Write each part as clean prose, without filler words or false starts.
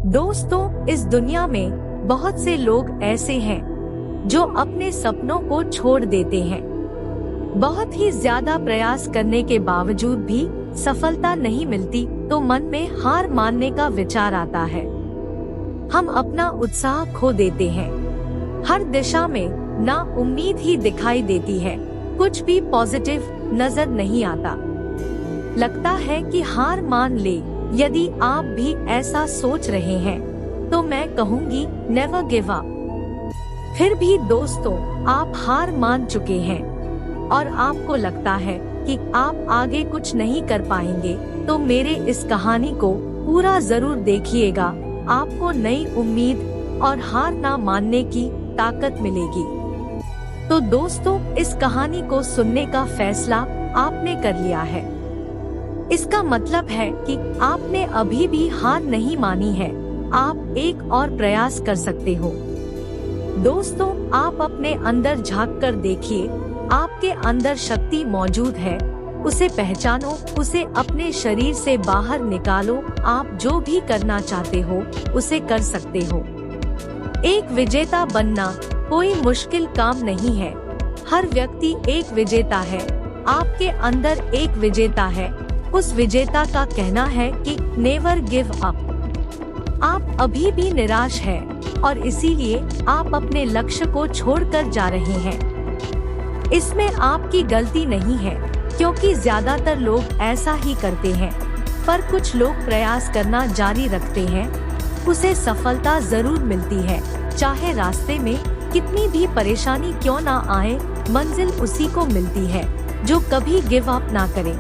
दोस्तों, इस दुनिया में बहुत से लोग ऐसे हैं जो अपने सपनों को छोड़ देते हैं। बहुत ही ज्यादा प्रयास करने के बावजूद भी सफलता नहीं मिलती तो मन में हार मानने का विचार आता है। हम अपना उत्साह खो देते हैं। हर दिशा में ना उम्मीद ही दिखाई देती है, कुछ भी पॉजिटिव नजर नहीं आता। लगता है कि हार मान ले। यदि आप भी ऐसा सोच रहे हैं तो मैं कहूँगी नेवर गिव अप। फिर भी दोस्तों, आप हार मान चुके हैं और आपको लगता है कि आप आगे कुछ नहीं कर पाएंगे, तो मेरे इस कहानी को पूरा जरूर देखिएगा। आपको नई उम्मीद और हार ना मानने की ताकत मिलेगी। तो दोस्तों, इस कहानी को सुनने का फैसला आपने कर लिया है। इसका मतलब है कि आपने अभी भी हार नहीं मानी है। आप एक और प्रयास कर सकते हो। दोस्तों, आप अपने अंदर झांक कर देखिए। आपके अंदर शक्ति मौजूद है, उसे पहचानो, उसे अपने शरीर से बाहर निकालो। आप जो भी करना चाहते हो उसे कर सकते हो। एक विजेता बनना कोई मुश्किल काम नहीं है। हर व्यक्ति एक विजेता है। आपके अंदर एक विजेता है। उस विजेता का कहना है कि नेवर गिव अप। आप अभी भी निराश हैं और इसीलिए आप अपने लक्ष्य को छोड़कर जा रहे हैं। इसमें आपकी गलती नहीं है, क्योंकि ज्यादातर लोग ऐसा ही करते हैं। पर कुछ लोग प्रयास करना जारी रखते हैं, उसे सफलता जरूर मिलती है। चाहे रास्ते में कितनी भी परेशानी क्यों ना आए, मंजिल उसी को मिलती है जो कभी गिव अप ना करे।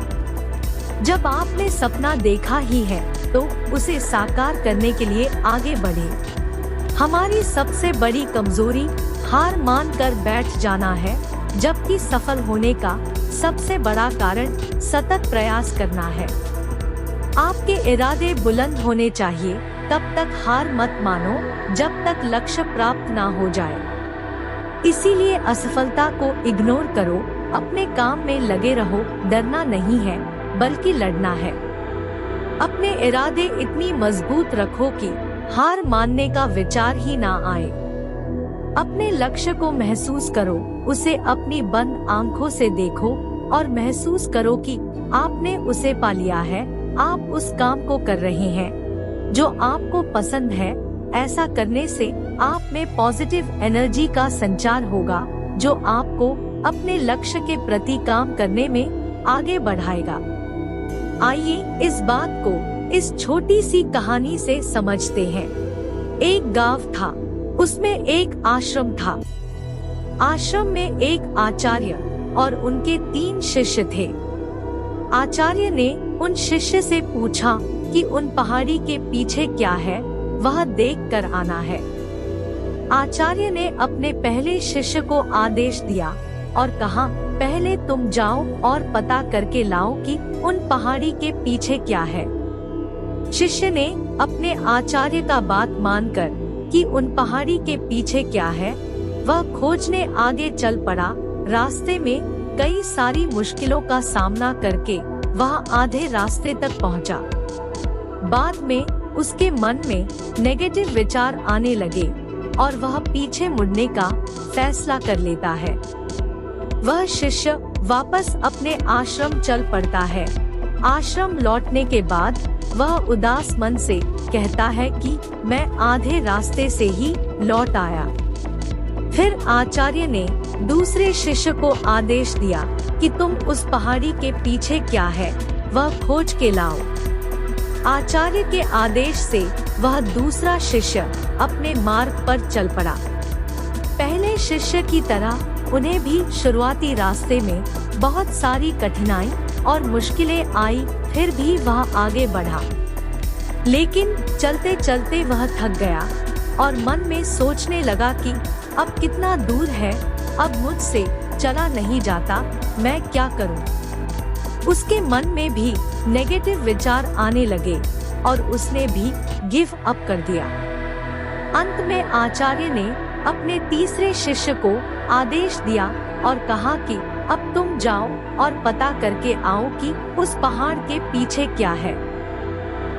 जब आपने सपना देखा ही है तो उसे साकार करने के लिए आगे बढ़े। हमारी सबसे बड़ी कमजोरी हार मान कर बैठ जाना है, जबकि सफल होने का सबसे बड़ा कारण सतत प्रयास करना है। आपके इरादे बुलंद होने चाहिए। तब तक हार मत मानो जब तक लक्ष्य प्राप्त ना हो जाए। इसीलिए असफलता को इग्नोर करो, अपने काम में लगे रहो। डरना नहीं है बल्कि लड़ना है। अपने इरादे इतनी मजबूत रखो कि हार मानने का विचार ही ना आए। अपने लक्ष्य को महसूस करो, उसे अपनी बंद आंखों से देखो और महसूस करो कि आपने उसे पा लिया है। आप उस काम को कर रहे हैं जो आपको पसंद है। ऐसा करने से आप में पॉजिटिव एनर्जी का संचार होगा, जो आपको अपने लक्ष्य के प्रति काम करने में आगे बढ़ाएगा। आइए इस बात को इस छोटी सी कहानी से समझते हैं। एक गांव था, उसमें एक आश्रम था। आश्रम में एक आचार्य और उनके 3 शिष्य थे। आचार्य ने उन शिष्य से पूछा कि उन पहाड़ी के पीछे क्या है, वह देख कर आना है। आचार्य ने अपने पहले शिष्य को आदेश दिया और कहा, पहले तुम जाओ और पता करके लाओ कि उन पहाड़ी के पीछे क्या है। शिष्य ने अपने आचार्य का बात मानकर कि उन पहाड़ी के पीछे क्या है, वह खोजने आगे चल पड़ा। रास्ते में कई सारी मुश्किलों का सामना करके वह आधे रास्ते तक पहुंचा। बाद में उसके मन में नेगेटिव विचार आने लगे और वह पीछे मुड़ने का फैसला कर लेता है। वह शिष्य वापस अपने आश्रम चल पड़ता है। आश्रम लौटने के बाद वह उदास मन से कहता है कि मैं आधे रास्ते से ही लौट आया। फिर आचार्य ने दूसरे शिष्य को आदेश दिया कि तुम उस पहाड़ी के पीछे क्या है, वह खोज के लाओ। आचार्य के आदेश से वह दूसरा शिष्य अपने मार्ग पर चल पड़ा। पहले शिष्य की तरह उन्हें भी शुरुआती रास्ते में बहुत सारी कठिनाई और मुश्किलें आई, फिर भी वह आगे बढ़ा। लेकिन चलते चलते वह थक गया और मन में सोचने लगा कि अब कितना दूर है, अब मुझसे चला नहीं जाता, मैं क्या करूं? उसके मन में भी नेगेटिव विचार आने लगे और उसने भी गिव अप कर दिया। अंत में आचार्य ने अपने तीसरे शिष्य को आदेश दिया और कहा कि अब तुम जाओ और पता करके आओ कि उस पहाड़ के पीछे क्या है।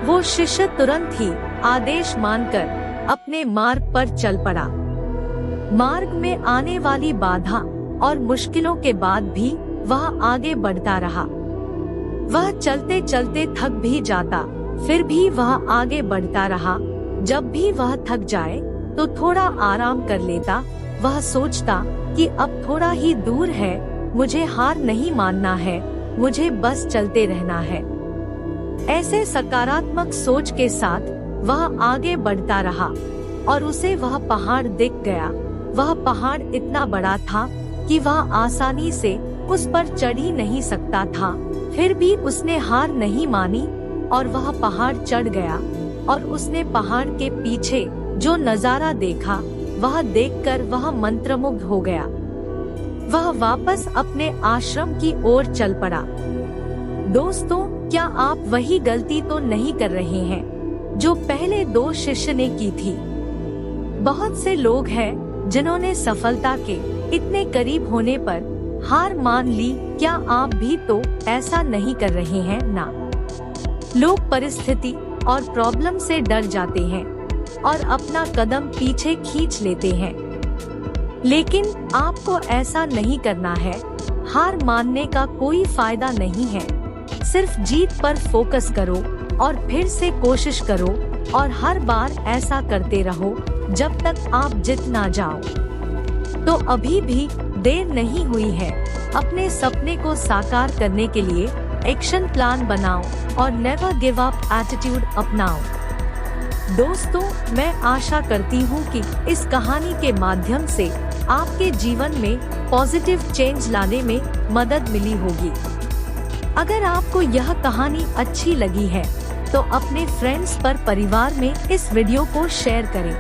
वो शिष्य तुरंत ही आदेश मानकर अपने मार्ग पर चल पड़ा। मार्ग में आने वाली बाधा और मुश्किलों के बाद भी वह आगे बढ़ता रहा। वह चलते चलते थक भी जाता, फिर भी वह आगे बढ़ता रहा। जब भी वह थक जाए तो थोड़ा आराम कर लेता। वह सोचता कि अब थोड़ा ही दूर है, मुझे हार नहीं मानना है, मुझे बस चलते रहना है। ऐसे सकारात्मक सोच के साथ वह आगे बढ़ता रहा और उसे वह पहाड़ दिख गया। वह पहाड़ इतना बड़ा था कि वह आसानी से उस पर चढ़ ही नहीं सकता था। फिर भी उसने हार नहीं मानी और वह पहाड़ चढ़ गया। और उसने पहाड़ के पीछे जो नजारा देखा, वह देखकर वह मंत्रमुग्ध हो गया। वह वापस अपने आश्रम की ओर चल पड़ा। दोस्तों, क्या आप वही गलती तो नहीं कर रहे हैं जो पहले 2 शिष्य ने की थी? बहुत से लोग हैं जिन्होंने सफलता के इतने करीब होने पर हार मान ली। क्या आप भी तो ऐसा नहीं कर रहे हैं ना? लोग परिस्थिति और प्रॉब्लम से डर जाते हैं और अपना कदम पीछे खींच लेते हैं। लेकिन आपको ऐसा नहीं करना है। हार मानने का कोई फायदा नहीं है। सिर्फ जीत पर फोकस करो और फिर से कोशिश करो और हर बार ऐसा करते रहो जब तक आप जीत ना जाओ। तो अभी भी देर नहीं हुई है। अपने सपने को साकार करने के लिए एक्शन प्लान बनाओ और नेवर गिव अप एटीट्यूड अपनाओ। दोस्तों, मैं आशा करती हूँ कि इस कहानी के माध्यम से आपके जीवन में पॉजिटिव चेंज लाने में मदद मिली होगी। अगर आपको यह कहानी अच्छी लगी है तो अपने फ्रेंड्स पर, परिवार में इस वीडियो को शेयर करें।